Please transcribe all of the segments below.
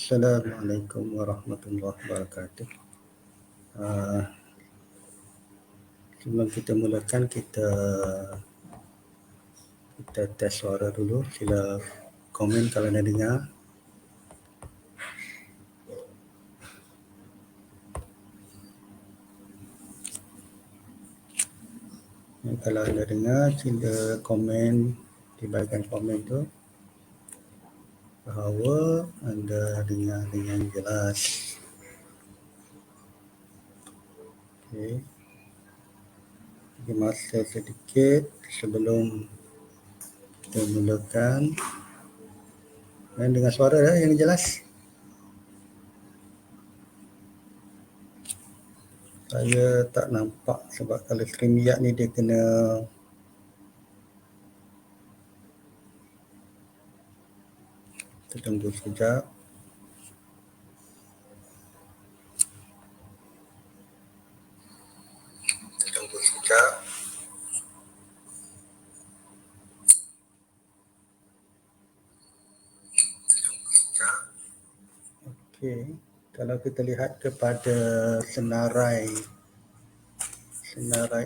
Assalamualaikum warahmatullahi wabarakatuh. Sebelum kita mulakan, kita tes suara dulu. Sila komen kalau anda dengar. Kalau anda dengar, sila komen di bahagian komen tu bahawa anda dengar dengan jelas. Okey. Bagi masa sedikit sebelum kita mulakan. Dan dengar suara yang jelas. Saya tak nampak sebab kalau StreamYard ni dia kena kita tunggu sekejap. Okey, kalau kita lihat kepada senarai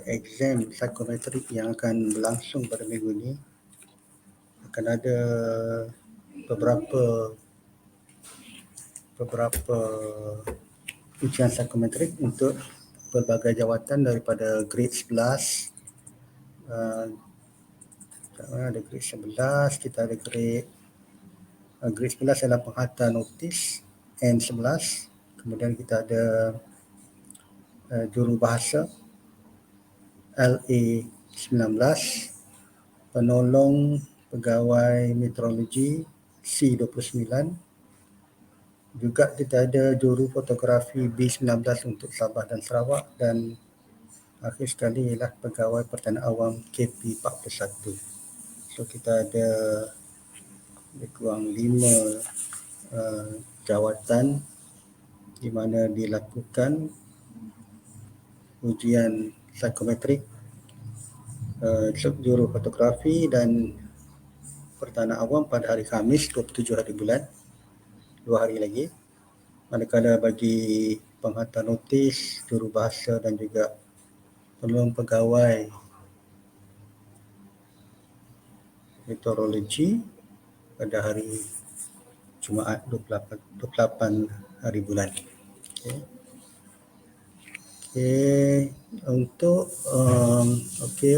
exam psikometrik yang akan berlangsung pada minggu ini, akan ada beberapa ujian psikometrik untuk pelbagai jawatan daripada grade 11. Ada grade 11, kita ada grade 11 adalah penghantar notis N11. Kemudian kita ada jurubahasa LA19, penolong pegawai meteorologi C29. Juga kita ada juru fotografi B19 untuk Sabah dan Sarawak, dan akhir sekali ialah pegawai pertanian awam KP41. So kita ada lebih kurang 5 jawatan di mana dilakukan ujian psikometrik juru fotografi dan pertanian awam pada hari Khamis 27 hari bulan, 2 hari lagi. Manakala bagi penghantar notis, jurubahasa dan juga penolong pegawai meteorologi pada hari Jumaat 28 hari bulan. Okey, untuk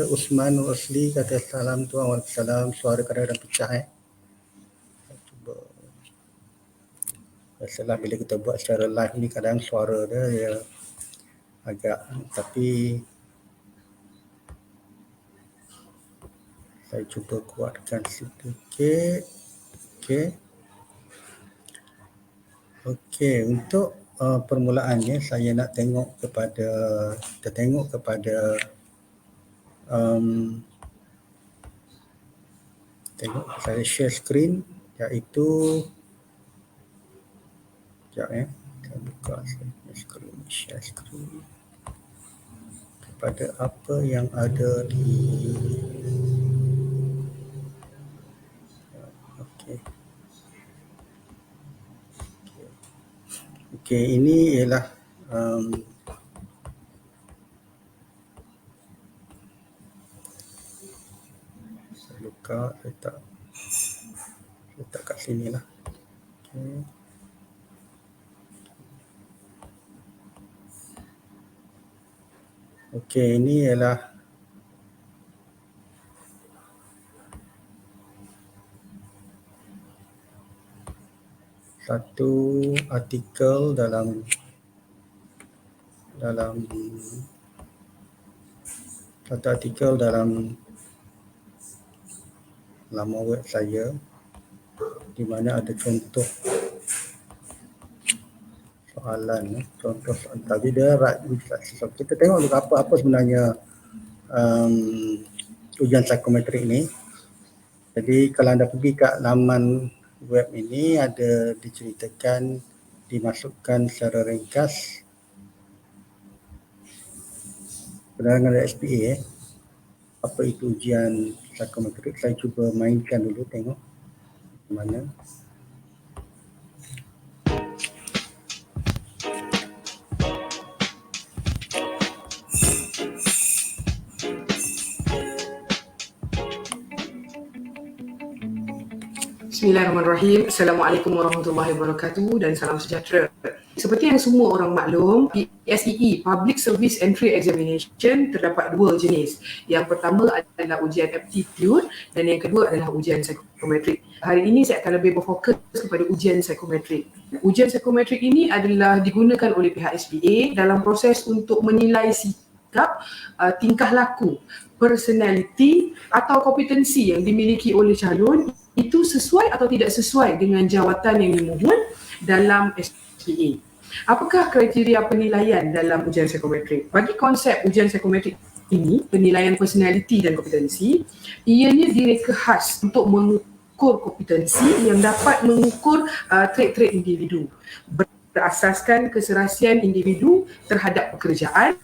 Usman Rosli kata salam tuan. Waalaikumsalam. Suara kadang-kadang pecah cuba. Biasalah bila kita buat secara live ni kadang suara dia agak, tapi saya cuba kuatkan sedikit. Okey, untuk permulaannya saya nak tengok kepada tengok saya share screen, iaitu sekejap saya buka share screen kepada apa yang ada di Okey, ini ialah saya buka, saya letak kat sini lah. Okey, ini ialah satu artikel dalam laman web saya, di mana ada contoh soalan, tapi dia kita tengok dulu apa sebenarnya ujian psikometrik ni. Jadi kalau anda pergi kat laman web ini, ada diceritakan, dimasukkan secara ringkas penerangan dari SPA apa itu ujian psikometrik. Saya cuba mainkan dulu, tengok mana. Bismillahirrahmanirrahim. Assalamualaikum warahmatullahi wabarakatuh dan salam sejahtera. Seperti yang semua orang maklum, PSEE, Public Service Entry Examination, terdapat dua jenis. Yang pertama adalah ujian aptitude dan yang kedua adalah ujian psikometrik. Hari ini saya akan lebih berfokus kepada ujian psikometrik. Ujian psikometrik ini adalah digunakan oleh pihak SPA dalam proses untuk menilai sikap, tingkah laku, personality atau kompetensi yang dimiliki oleh calon itu sesuai atau tidak sesuai dengan jawatan yang dimohon dalam SPA. Apakah kriteria penilaian dalam ujian psikometrik? Bagi konsep ujian psikometrik ini, penilaian personality dan kompetensi, ianya direka khas untuk mengukur kompetensi yang dapat mengukur trait-trait individu berasaskan keserasian individu terhadap pekerjaan,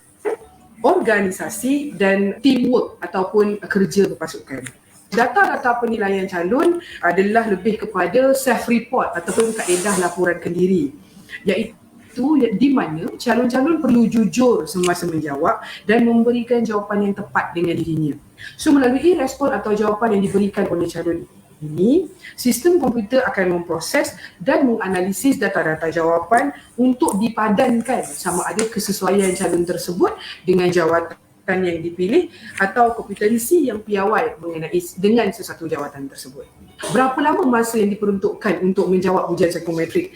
organisasi dan teamwork ataupun kerja berpasukan. Data-data penilaian calon adalah lebih kepada self-report ataupun kaedah laporan kendiri, iaitu di mana calon-calon perlu jujur semasa menjawab dan memberikan jawapan yang tepat dengan dirinya. So melalui respon atau jawapan yang diberikan oleh calon ini, sistem komputer akan memproses dan menganalisis data-data jawapan untuk dipadankan sama ada kesesuaian calon tersebut dengan jawatan yang dipilih atau kompetensi yang piawai mengenai dengan sesuatu jawatan tersebut. Berapa lama masa yang diperuntukkan untuk menjawab ujian psikometrik?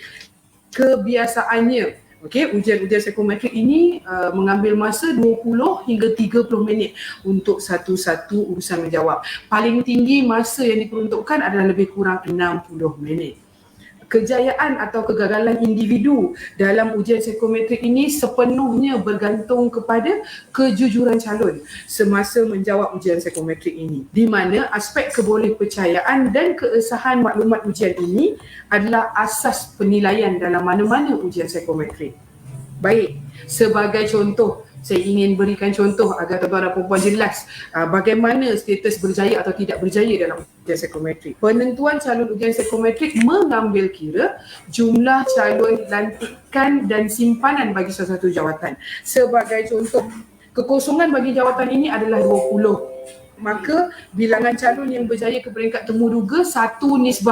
Kebiasaannya, ujian-ujian psikometrik ini mengambil masa 20 hingga 30 minit untuk satu-satu urusan menjawab. Paling tinggi masa yang diperuntukkan adalah lebih kurang 60 minit. Kejayaan atau kegagalan individu dalam ujian psikometrik ini sepenuhnya bergantung kepada kejujuran calon semasa menjawab ujian psikometrik ini, di mana aspek kebolehpercayaan dan keesahan maklumat ujian ini adalah asas penilaian dalam mana-mana ujian psikometrik. Baik, sebagai contoh, saya ingin berikan contoh agar tuan-tuan dan perempuan jelas bagaimana status berjaya atau tidak berjaya dalam ujian psikometrik. Penentuan calon ujian psikometrik mengambil kira jumlah calon lantikan dan simpanan bagi sesuatu jawatan. Sebagai contoh, kekosongan bagi jawatan ini adalah 20. Maka bilangan calon yang berjaya ke peringkat temuduga 1:10.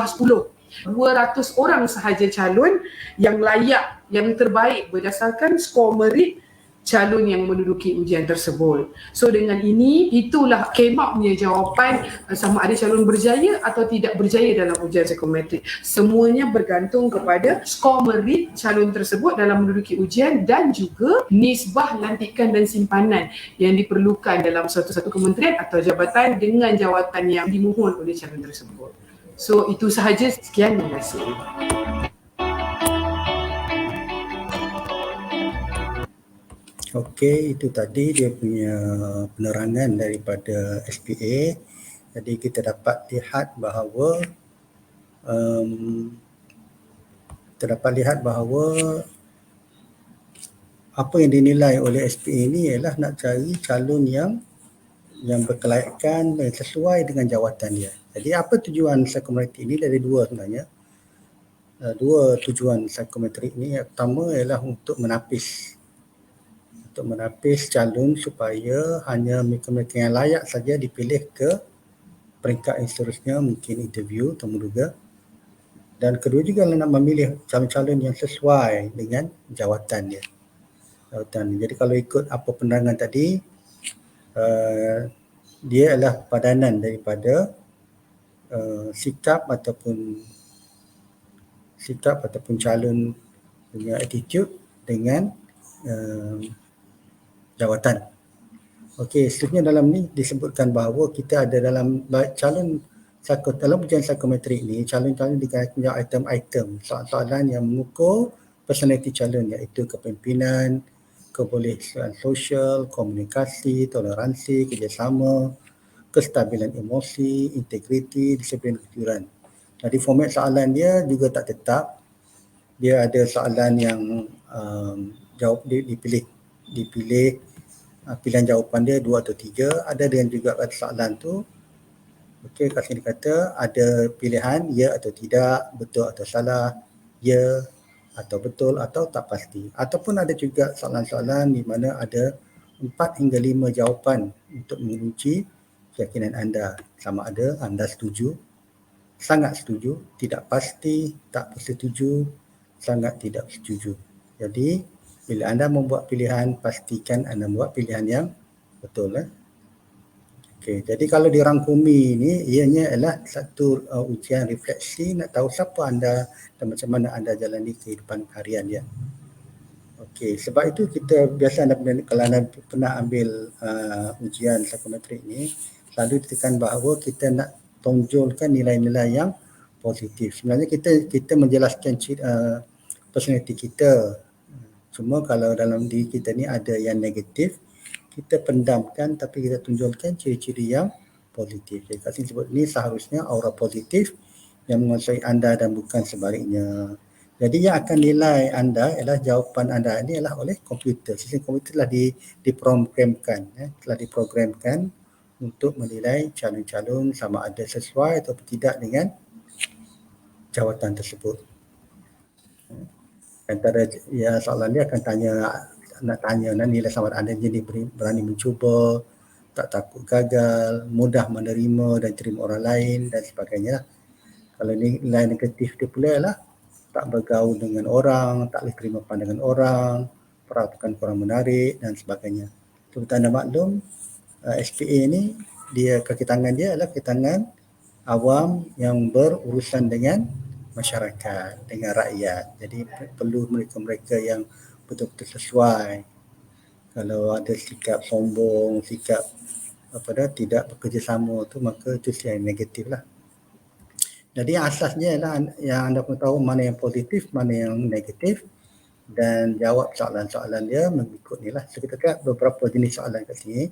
200 orang sahaja calon yang layak, yang terbaik berdasarkan skor merit calon yang menduduki ujian tersebut. So dengan ini, itulah kemapnya jawapan sama ada calon berjaya atau tidak berjaya dalam ujian psikometrik. Semuanya bergantung kepada skor merit calon tersebut dalam menduduki ujian dan juga nisbah lantikan dan simpanan yang diperlukan dalam satu-satu kementerian atau jabatan dengan jawatan yang dimohon oleh calon tersebut. So itu sahaja, sekian, terima kasih. Okey, itu tadi dia punya penerangan daripada SPA. Jadi kita dapat lihat bahawa apa yang dinilai oleh SPA ini ialah nak cari calon yang berkelayakan dan sesuai dengan jawatan dia. Jadi apa tujuan psikometrik ini? Dari dua sebenarnya. Dua tujuan psikometrik ini. Yang pertama ialah untuk menapis calon supaya hanya mereka-mereka yang layak saja dipilih ke peringkat yang seterusnya, mungkin interview, temuduga. Dan kedua juga nak memilih calon-calon yang sesuai dengan jawatan dia. Jadi kalau ikut apa penerangan tadi, dia adalah padanan daripada sikap ataupun calon punya attitude dengan jawatan. Okey, seterusnya dalam ni disebutkan bahawa kita ada dalam ujian psikometrik ni, calon-calon punya item-item soalan yang mengukur personality calon, iaitu kepimpinan, kebolehan sosial, komunikasi, toleransi, kerjasama, kestabilan emosi, integriti, disiplin kejujuran. Jadi format soalan dia juga tak tetap. Dia ada soalan yang dipilih pilihan jawapan dia 2 atau 3. Ada yang juga pada soalan tu, kat sini kata ada pilihan ya atau tidak, betul atau salah, ya atau betul atau tak pasti. Ataupun ada juga soalan-soalan di mana ada 4 hingga 5 jawapan untuk mengunci keyakinan anda, sama ada anda setuju, sangat setuju, tidak pasti, tak bersetuju, sangat tidak setuju. Jadi bila anda membuat pilihan, pastikan anda membuat pilihan yang betul. Okey, jadi kalau dirangkumi ini ianya adalah satu ujian refleksi nak tahu siapa anda dan macam mana anda jalani kehidupan harian dia. Okey, sebab itu kita biasa anda kalau anda pernah ambil ujian psikometrik ni, selalu ditekan bahawa kita nak tonjolkan nilai-nilai yang positif. Sebenarnya kita menjelaskan personality kita. Cuma kalau dalam diri kita ni ada yang negatif, kita pendamkan tapi kita tunjukkan ciri-ciri yang positif. Jadi kat sini sebut ni seharusnya aura positif yang menguasai anda dan bukan sebaliknya. Jadi yang akan nilai anda ialah jawapan anda ini ialah oleh komputer. Sistem komputer telah diprogramkan untuk menilai calon-calon sama ada sesuai atau tidak dengan jawatan tersebut. Antara soalan dia akan nak tanya nilai sama ada jadi berani mencuba, tak takut gagal, mudah menerima dan terima orang lain dan sebagainya. Kalau nilai negatif dia pula ialah tak bergaul dengan orang, tak boleh terima pandangan orang, perhatikan kurang menarik dan sebagainya. Seperti anda maklum, SPA ni dia kaki tangan dia adalah kaki tangan awam yang berurusan dengan masyarakat, dengan rakyat. Jadi perlu mereka-mereka yang betul-betul sesuai. Kalau ada sikap sombong, sikap tidak bekerjasama tu, maka itu yang negatif lah. Jadi asasnya ialah yang anda perlu tahu mana yang positif, mana yang negatif dan jawab soalan-soalan dia mengikut ni lah. So kita lihat beberapa jenis soalan kat sini.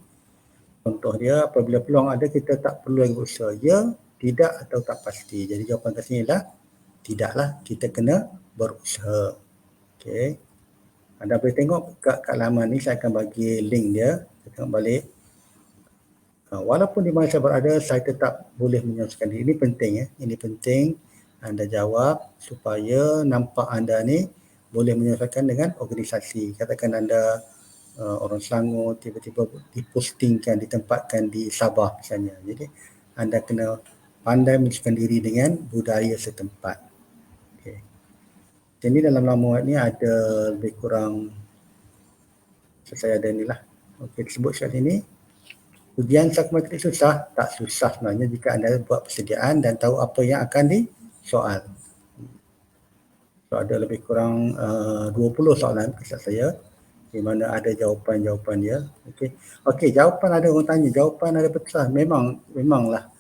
Contoh dia, apabila peluang ada kita tak perlu lagi berusaha. Ya, tidak atau tak pasti. Jadi jawapan kat sini ialah tidaklah, kita kena berusaha. Okey. Anda boleh tengok kat laman ni, saya akan bagi link dia. Kita tengok balik. Walaupun di mana saya berada, saya tetap boleh menyelesaikan diri. Ini penting ya. Ini penting anda jawab supaya nampak anda ni boleh menyelesaikan dengan organisasi. Katakan anda orang Selangor tiba-tiba dipostingkan, ditempatkan di Sabah misalnya. Jadi anda kena pandai menyesuaikan diri dengan budaya setempat. Okay. Jadi dalam lamuan ni ada lebih kurang saya ada ni lah. Okey, disebut kat sini. Ujian psikometrik susah? Tak susah sebenarnya jika anda buat persediaan dan tahu apa yang akan disoal. So ada lebih kurang 20 soalan kisah saya di mana ada jawapan-jawapan dia. Okey, jawapan ada orang tanya, jawapan ada betul. Memanglah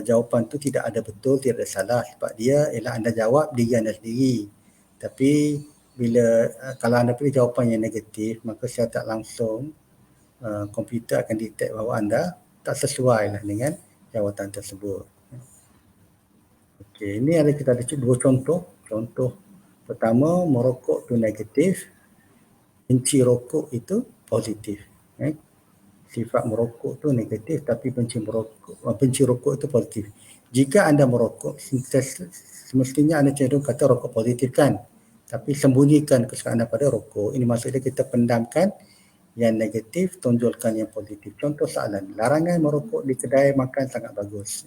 jawapan tu tidak ada betul, tidak ada salah sebab dia ialah anda jawab diri anda sendiri. Tapi bila kalau anda pilih jawapan yang negatif, maka secara tak langsung komputer akan detect bahawa anda tak sesuai lah dengan jawatan tersebut. Okey, ini ada kita ada dua contoh. Contoh pertama, merokok tu negatif, benci rokok itu positif. Sifat merokok tu negatif tapi benci rokok itu positif. Jika anda merokok, semestinya anda cenderung kata rokok positif kan? Tapi sembunyikan kesukaan anda pada rokok. Ini maksudnya kita pendamkan yang negatif, tonjolkan yang positif. Contoh soalan, larangan merokok di kedai makan sangat bagus.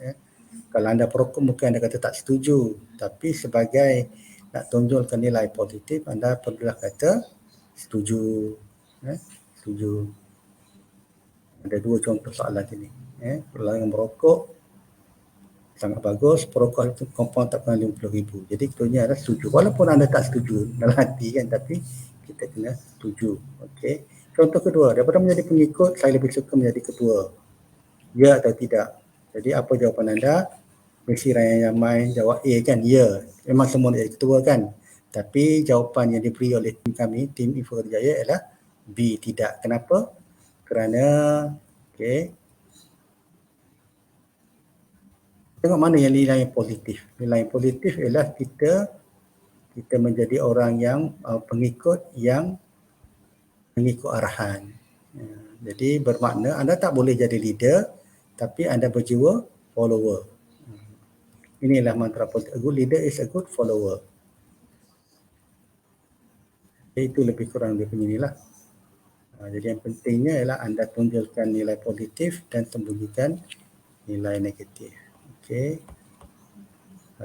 Kalau anda perokok mungkin anda kata tak setuju. Tapi sebagai nak tonjolkan nilai positif, anda perlulah kata setuju. Setuju. Ada dua contoh soalan ini. Larangan merokok sangat bagus, perokok itu kompon tak pernah RM50,000. Jadi ketuanya adalah setuju. Walaupun anda tak setuju dalam hati kan, tapi kita kena setuju. Okey. Contoh kedua, daripada menjadi pengikut, saya lebih suka menjadi ketua. Ya atau tidak? Jadi apa jawapan anda? Mesti Raya Yamai jawab A kan? Ya. Memang semua nak jadi ketua kan? Tapi jawapan yang diberi oleh tim kami, tim Info Jaya ialah B, tidak. Kenapa? Kerana, tengok mana yang nilai yang positif. Nilai yang positif ialah kita menjadi orang yang pengikut yang mengikut arahan. Jadi bermakna anda tak boleh jadi leader tapi anda berjiwa follower. Inilah mantra politik. A good leader is a good follower. Itu lebih kurang dia punya inilah. Jadi yang pentingnya ialah anda tunjukkan nilai positif dan sembunyikan nilai negatif. Okey.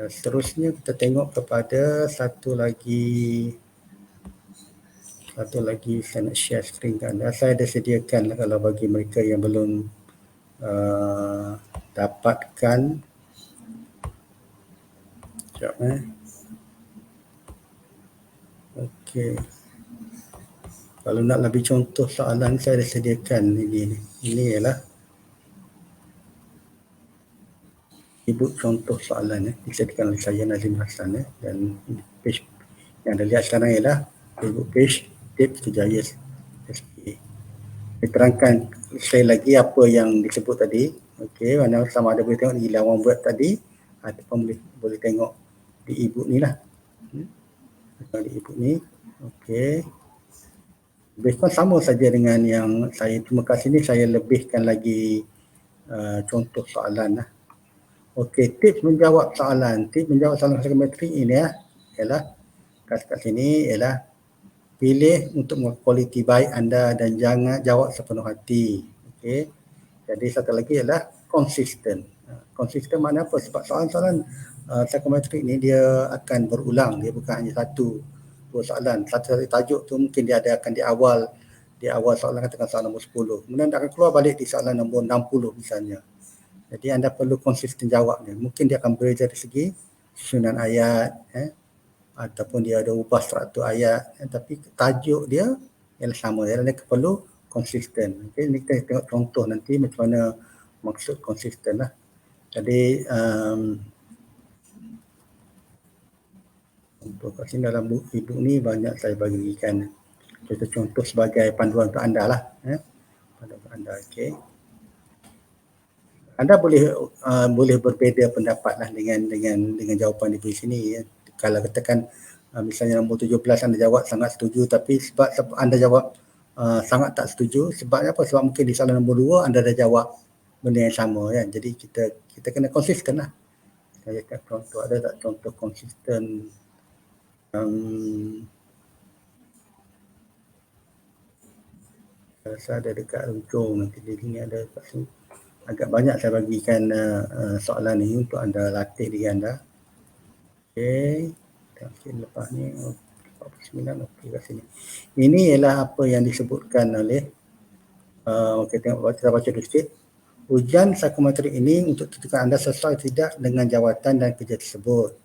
Seterusnya kita tengok kepada satu lagi saya nak share screen kan. Saya ada sediakan kalau bagi mereka yang belum dapatkan. Sekejap Okey. Kalau nak lebih contoh soalan saya ada sediakan ini. Ini ialah ibu contoh soalan disediakan oleh saya Nazim Hassan dan page yang anda lihat sekarang ialah Facebook page Tips Kejaya SPA. Diterangkan sekali lagi apa yang disebut tadi. Okey, mana sama ada boleh tengok di lawan buat tadi ataupun boleh tengok di e-book ni lah. Di e-book ni. Okey. Lebih kurang sama saja dengan yang saya cuma kat sini saya lebihkan lagi contoh soalan lah. Okey, tips menjawab soalan. Tips menjawab soalan psikometrik ini ialah kat sini ialah pilih untuk kualiti baik anda dan jangan jawab sepenuh hati. Okey. Jadi satu lagi ialah konsisten. Konsisten makna apa? Sebab soalan-soalan psikometrik ni dia akan berulang. Dia bukan hanya satu dua soalan. Satu tajuk tu mungkin dia ada akan di awal soalan katakan soalan nombor 10. Kemudian akan keluar balik di soalan nombor 60 misalnya. Jadi anda perlu konsisten jawabnya. Mungkin dia akan berbeza dari segi susunan ayat ataupun dia ada ubah struktur ayat tapi tajuk dia ialah sama. Jadi anda perlu konsisten. Okay, ini kita tengok contoh nanti macam mana maksud konsisten lah. Jadi untuk kat sini dalam buku ni banyak saya bagikan contoh sebagai panduan untuk anda lah. Panduan untuk anda. Okay. Anda boleh berbeza pendapat lah dengan jawapan di sini. Kalau katakan misalnya nombor 17 anda jawab sangat setuju tapi sebab anda jawab sangat tak setuju, sebabnya apa? Sebab mungkin di soalan nombor 2 anda dah jawab benda yang sama kan. Jadi kita kena konsisten lah. Saya kata contoh, ada tak contoh konsisten saya ada dekat ujung nanti di sini ada kat sini. Agak banyak saya bagikan soalan ni untuk anda latih diri anda. Okey, mungkin lepas ni 49 okey kat sini. Ini ialah apa yang disebutkan oleh okey tengok kita baca dulu sikit. Ujian psikometrik ini untuk tentukan anda sesuai tidak dengan jawatan dan kerja tersebut.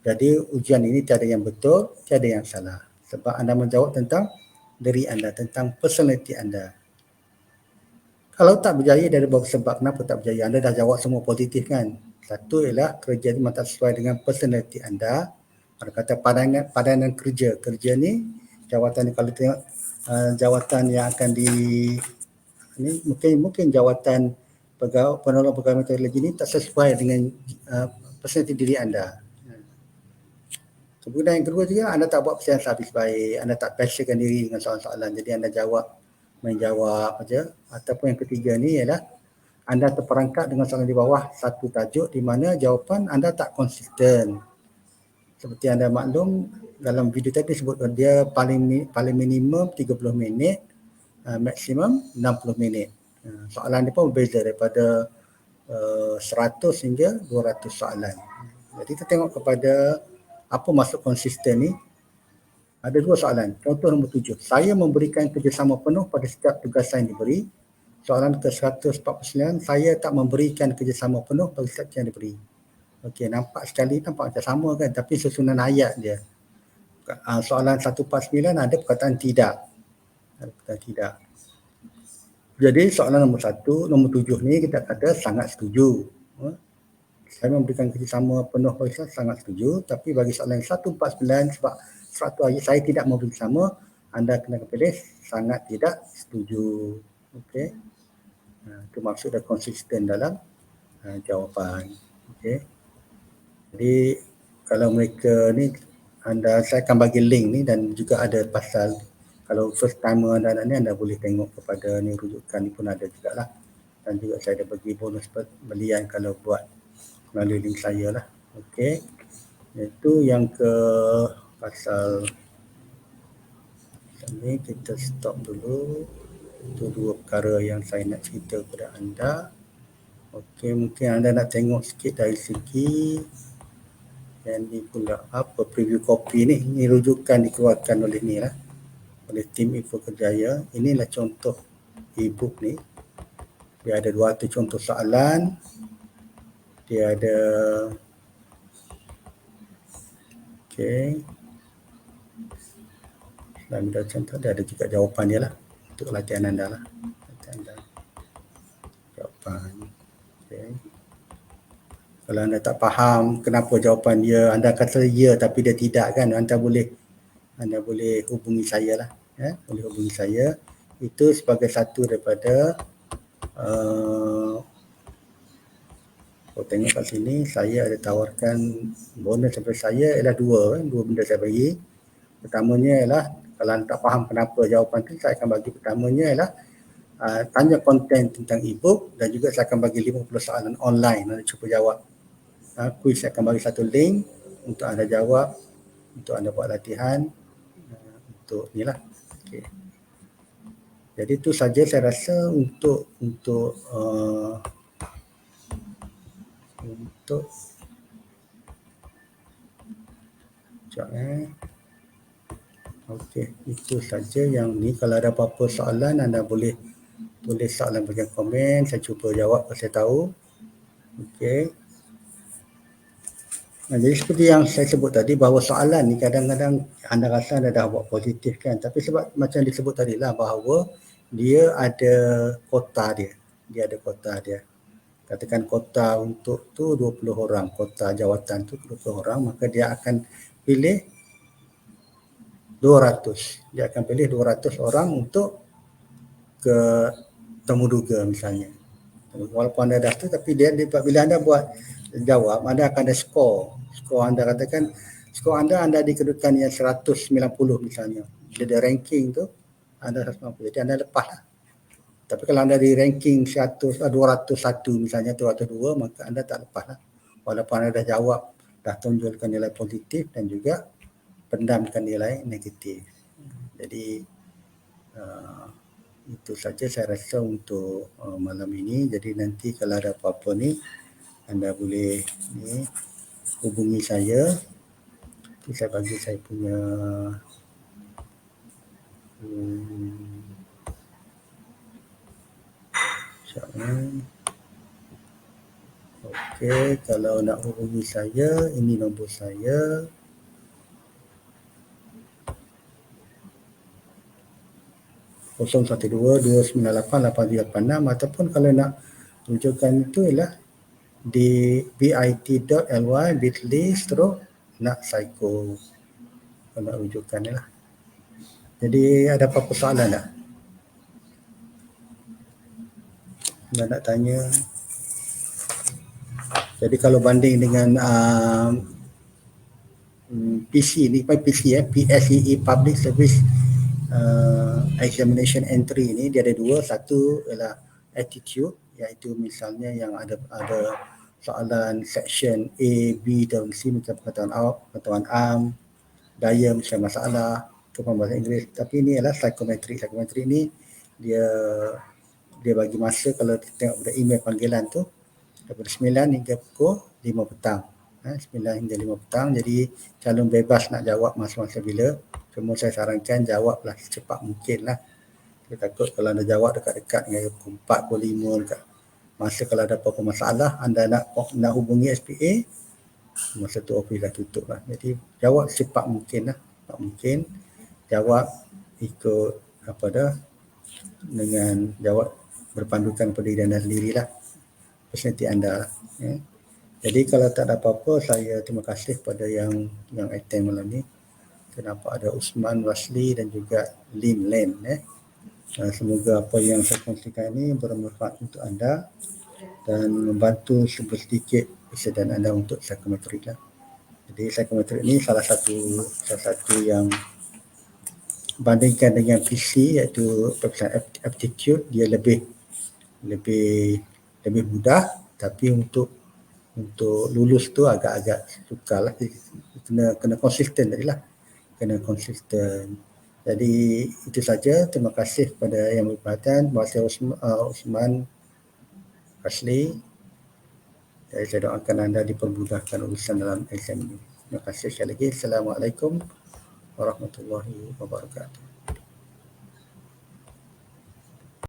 Jadi ujian ini tiada yang betul, tiada yang salah. Sebab anda menjawab tentang diri anda, tentang personality anda. Kalau tak berjaya dari beberapa sebab kenapa tak berjaya. Anda dah jawab semua positif kan. Satu ialah kerja ini tak sesuai dengan personality anda. Ada kata padanan kerja. Kerja ni jawatan ni kalau tengok jawatan yang akan ni mungkin jawatan penolong pegawai metodologi ni tak sesuai dengan personality diri anda. Kemudian yang kedua juga anda tak buat persiapan habis baik, anda tak passionkan diri dengan soalan-soalan, jadi anda menjawab aja. Ataupun yang ketiga ni ialah anda terperangkap dengan soalan di bawah satu tajuk di mana jawapan anda tak konsisten. Seperti anda maklum dalam video tadi sebut dia paling minimum 30 minit, maksimum 60 minit. Soalan dia pun berbeza daripada 100 hingga 200 soalan. Jadi kita tengok kepada apa maksud konsisten ni. Ada dua soalan. Contoh nombor 7. Saya memberikan kerjasama penuh pada setiap tugasan yang diberi. Soalan ke-149. Saya tak memberikan kerjasama penuh pada setiap yang diberi. Okey, nampak macam sama kan, tapi susunan ayat dia. Soalan 149 ada perkataan tidak. Ada perkataan tidak. Jadi soalan nombor 7 ni kita kata sangat setuju. Saya memberikan kerjasama penuh pada sangat setuju, tapi bagi soalan 149 sebab 100 ayat saya tidak memberi kerjasama, anda kena pilih sangat tidak setuju. Okey. Itu maksud dan konsisten dalam jawapan. Okey. Jadi kalau mereka ni saya akan bagi link ni dan juga ada pasal kalau first timer anda ni anda boleh tengok kepada ni rujukan ni pun ada jugalah. Dan juga saya ada bagi bonus belian kalau buat melalui link saya lah. Okey. Itu yang ke pasal ni kita stop dulu. Itu dua perkara yang saya nak cerita kepada anda. Okey, mungkin anda nak tengok sikit dari segi Yang ni pula apa preview copy ni. Ini rujukan dikeluarkan oleh ni lah, oleh tim Info Kerjaya. Inilah contoh e-book ni. Dia ada 200 contoh soalan. Dia ada selain ada contoh, dia ada juga jawapan dia lah untuk latihan anda lah. Latihan anda. Jawapan. Kalau anda tak faham kenapa jawapan dia, anda kata ya tapi dia tidak kan, anda boleh hubungi saya lah. Boleh hubungi saya. Itu sebagai satu daripada tengok kat sini, saya ada tawarkan bonus daripada saya ialah dua benda saya bagi. Pertamanya ialah kalau anda tak faham kenapa jawapan tu, saya akan bagi pertamanya ialah tanya konten tentang e-book, dan juga saya akan bagi 50 soalan online anda cuba jawab. Kuis saya akan bagi satu link untuk anda jawab, untuk anda buat latihan untuk ni lah. Okay. Jadi itu saja saya rasa untuk sekejap Okey, itu saja yang ni. Kalau ada apa-apa soalan, anda boleh tulis soalan bagian komen, saya cuba jawab kalau saya tahu. Okey. Jadi seperti yang saya sebut tadi, bahawa soalan ni kadang-kadang anda rasa anda dah buat positif kan, tapi sebab macam disebut tadi lah, bahawa dia ada kota dia. Dia ada kota dia. Katakan kota untuk tu 20 orang, kota jawatan tu 20 orang, maka dia akan pilih 200. Dia akan pilih 200 orang untuk ke temuduga misalnya. Walaupun anda dah tu, tapi dia bila anda buat jawab, anda akan ada skor. Skor anda, katakan skor anda di kedudukan yang 190 misalnya. Bila dia ranking tu anda 190, jadi anda lepas lah. Tapi kalau anda di ranking 201 misalnya, 202, maka anda tak lepas lah. Walaupun anda dah jawab, dah tunjukkan nilai positif dan juga pendamkan nilai negatif. Jadi itu saja saya rasa untuk malam ini. Jadi nanti kalau ada apa-apa ni, anda boleh hubungi saya. Nanti saya bagi saya punya Okey, kalau nak hubungi saya, ini nombor saya. (012-298-8386), ataupun kalau nak rujukan itu ialah di bit.ly/nak psycho. Kalau nak rujukan ni lah. Jadi ada apa-apa soalan tak? Anda nak tanya? Jadi kalau banding dengan PC ni, PSEE Public Service Examination Entry ni, dia ada dua. Satu ialah attitude, iaitu misalnya yang ada soalan section A, B dan C macam pengetahuan am, daya macam masalah, kemampuan bahasa Inggeris. Tapi ini ialah psikometrik. Psikometrik ni dia bagi masa, kalau kita tengok pada email panggilan tu, daripada 9 hingga pukul 5 petang. 9 hingga 5 petang. Jadi calon bebas nak jawab masa-masa bila. Cuma saya sarankan jawablah secepat mungkin lah. Saya takut kalau anda jawab dekat-dekat dengan pukul 4, pukul 5 dekat masa, kalau ada apa-apa masalah, anda nak hubungi SPA, masa tu office dah tutup lah. Jadi jawab secepat mungkin lah. Secepat mungkin. Jawab ikut dengan jawab berpandukan pada diri anda sendirilah. Personaliti anda lah. Jadi kalau tak ada apa-apa, saya terima kasih pada yang attend malam ni. Kenapa ada Usman Wasli dan juga Lim Len. Semoga apa yang saya kongsikan ini bermanfaat untuk anda dan membantu sedikit kesediaan anda untuk psikometrik lah. Jadi psikometrik ini salah satu yang bandingkan dengan PC, iaitu aptitude, dia lebih mudah, tapi untuk lulus tu agak-agak sukar lah. Kena konsisten tadi lah. Kena konsisten. Jadi itu saja. Terima kasih kepada yang berperhatian. Terima kasih Usman Asli. Saya doakan anda dipermudahkan urusan dalam exam ini. Terima kasih sekali lagi. Assalamualaikum warahmatullahi wabarakatuh.